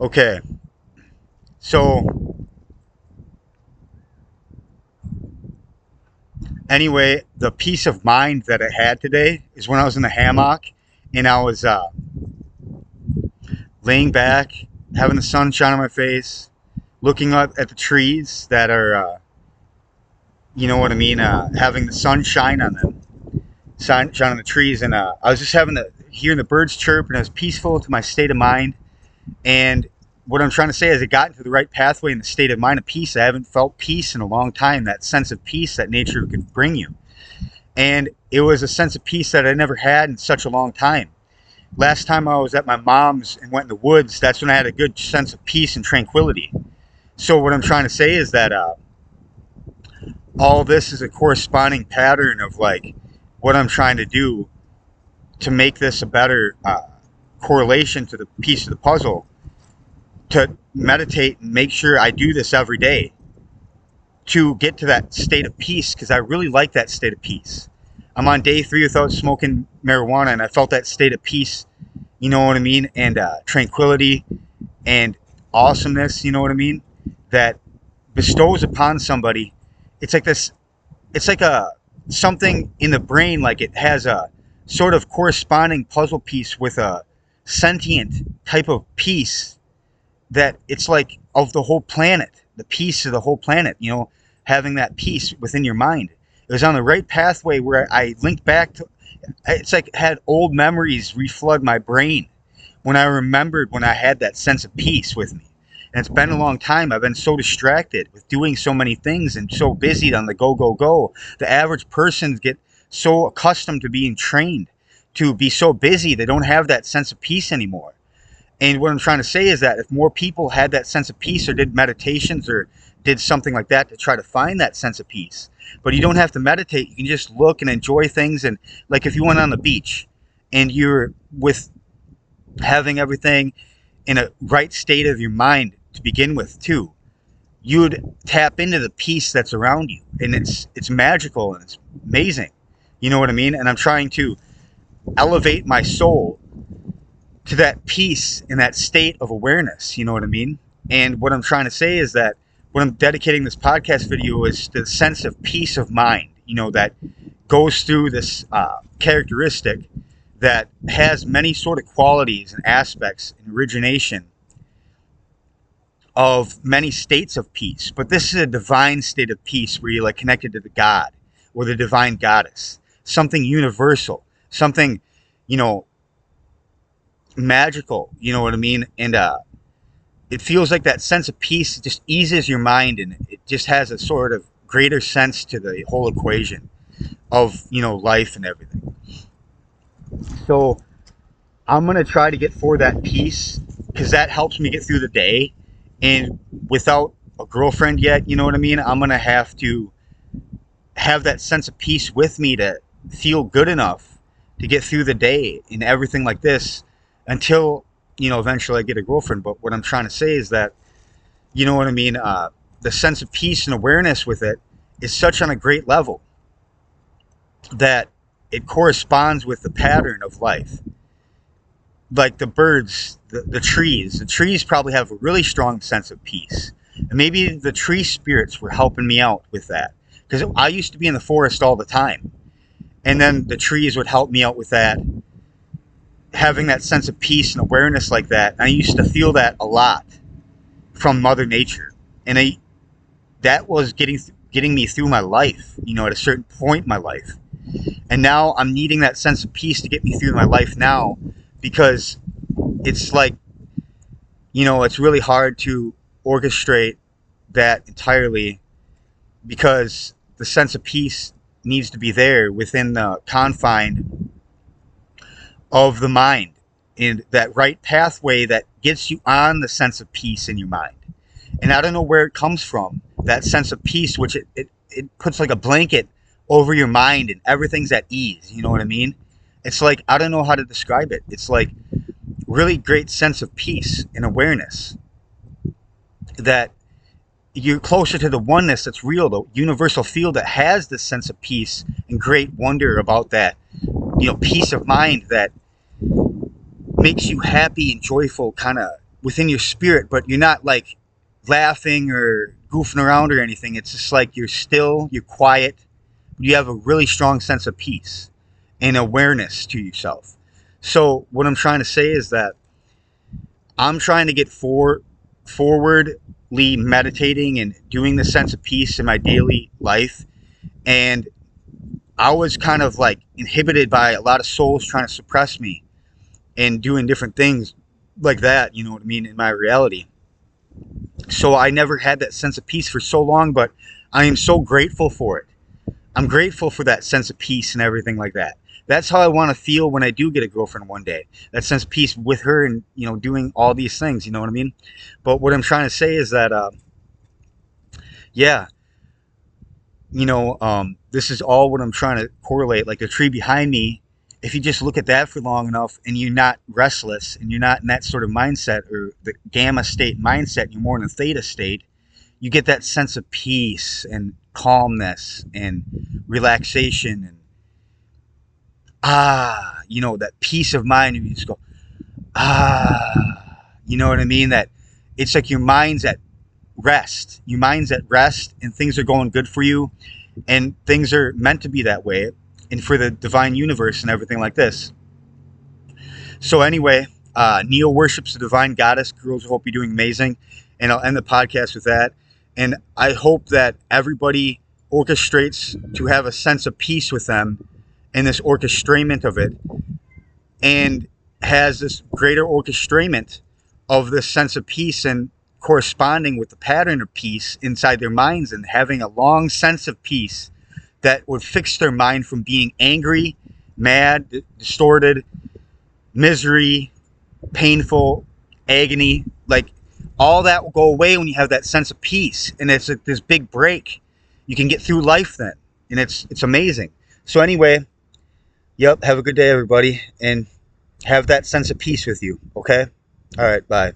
Okay, so anyway, the peace of mind that I had today is when I was in the hammock and I was laying back, having the sun shine on my face, looking up at the trees that are, you know what I mean, having the sun shine on them, shine on the trees, and I was just hearing the birds chirp, and it was peaceful to my state of mind. And what I'm trying to say is, I got into the right pathway in the state of mind of peace. I haven't felt peace in a long time. That sense of peace that nature can bring you, and it was a sense of peace that I never had in such a long time. Last time I was at my mom's and went in the woods, that's when I had a good sense of peace and tranquility. So what I'm trying to say is that all this is a corresponding pattern of like what I'm trying to do to make this a better correlation to the piece of the puzzle, to meditate and make sure I do this every day to get to that state of peace, because I really like that state of peace. I'm on day 3 without smoking marijuana, and I felt that state of peace, you know what I mean, and tranquility and awesomeness, you know what I mean, that bestows upon somebody. It's like this. It's like a something in the brain, like it has a sort of corresponding puzzle piece with a sentient type of piece that it's like of the whole planet, the piece of the whole planet, you know, having that peace within your mind. It was on the right pathway where I linked back to, it's like had old memories reflood my brain when I remembered when I had that sense of peace with me. And it's been a long time. I've been so distracted with doing so many things and so busy on the go, go, go. The average person get so accustomed to being trained to be so busy, they don't have that sense of peace anymore. And what I'm trying to say is that if more people had that sense of peace or did meditations or did something like that to try to find that sense of peace, but you don't have to meditate. You can just look and enjoy things. And like if you went on the beach and you're with having everything in a right state of your mind to begin with too, you'd tap into the peace that's around you, and it's magical and it's amazing. You know what I mean? And I'm trying to elevate my soul to that peace and that state of awareness. You know what I mean? And what I'm trying to say is that what I'm dedicating this podcast video is the sense of peace of mind, you know, that goes through this characteristic that has many sort of qualities and aspects and origination of many states of peace. But this is a divine state of peace where you're like connected to the God or the divine goddess, something universal, something, you know, magical, you know what I mean? And it feels like that sense of peace just eases your mind, and it just has a sort of greater sense to the whole equation of, you know, life and everything. So I'm going to try to get for that peace, because that helps me get through the day. And without a girlfriend yet, you know what I mean, I'm going to have that sense of peace with me to feel good enough to get through the day and everything like this until, you know, eventually I get a girlfriend. But what I'm trying to say is that, you know what I mean, the sense of peace and awareness with it is such on a great level that it corresponds with the pattern of life. Like the birds, the trees probably have a really strong sense of peace. And maybe the tree spirits were helping me out with that. Because I used to be in the forest all the time. And then the trees would help me out with that, having that sense of peace and awareness like that. And I used to feel that a lot from Mother Nature. And that was getting me through my life, you know, at a certain point in my life. And now I'm needing that sense of peace to get me through my life now, because it's like, you know, it's really hard to orchestrate that entirely, because the sense of peace needs to be there within the confine of the mind, and that right pathway that gets you on the sense of peace in your mind. And I don't know where it comes from, that sense of peace, which it puts like a blanket over your mind and everything's at ease. You know what I mean? It's like, I don't know how to describe it. It's like really great sense of peace and awareness that you're closer to the oneness that's real, the universal field that has this sense of peace and great wonder about that, you know, peace of mind that makes you happy and joyful kind of within your spirit, but you're not like laughing or goofing around or anything. It's just like you're still, you're quiet. You have a really strong sense of peace and awareness to yourself. So what I'm trying to say is that I'm trying to get forwardly meditating and doing the sense of peace in my daily life. And I was kind of like inhibited by a lot of souls trying to suppress me and doing different things like that, you know what I mean, in my reality. So I never had that sense of peace for so long, but I am so grateful for it. I'm grateful for that sense of peace and everything like that. That's how I want to feel when I do get a girlfriend one day. That sense of peace with her and, you know, doing all these things, you know what I mean? But what I'm trying to say is that, yeah, you know, this is all what I'm trying to correlate. Like the tree behind me, if you just look at that for long enough and you're not restless and you're not in that sort of mindset or the gamma state mindset, you're more in the theta state, you get that sense of peace and calmness and relaxation and you know, that peace of mind. And you just go, you know what I mean? That it's like your mind's at rest. Your mind's at rest and things are going good for you and things are meant to be that way and for the divine universe and everything like this. So anyway, Neo worships the divine goddess. Girls, I hope you're doing amazing. And I'll end the podcast with that. And I hope that everybody orchestrates to have a sense of peace with them and this orchestrament of it, and has this greater orchestrament of this sense of peace and corresponding with the pattern of peace inside their minds and having a long sense of peace that would fix their mind from being angry, mad, distorted, misery, painful, agony. Like all that will go away when you have that sense of peace, and it's like this big break. You can get through life then, and it's amazing. So anyway, yep, have a good day, everybody, and have that sense of peace with you, okay? All right, bye.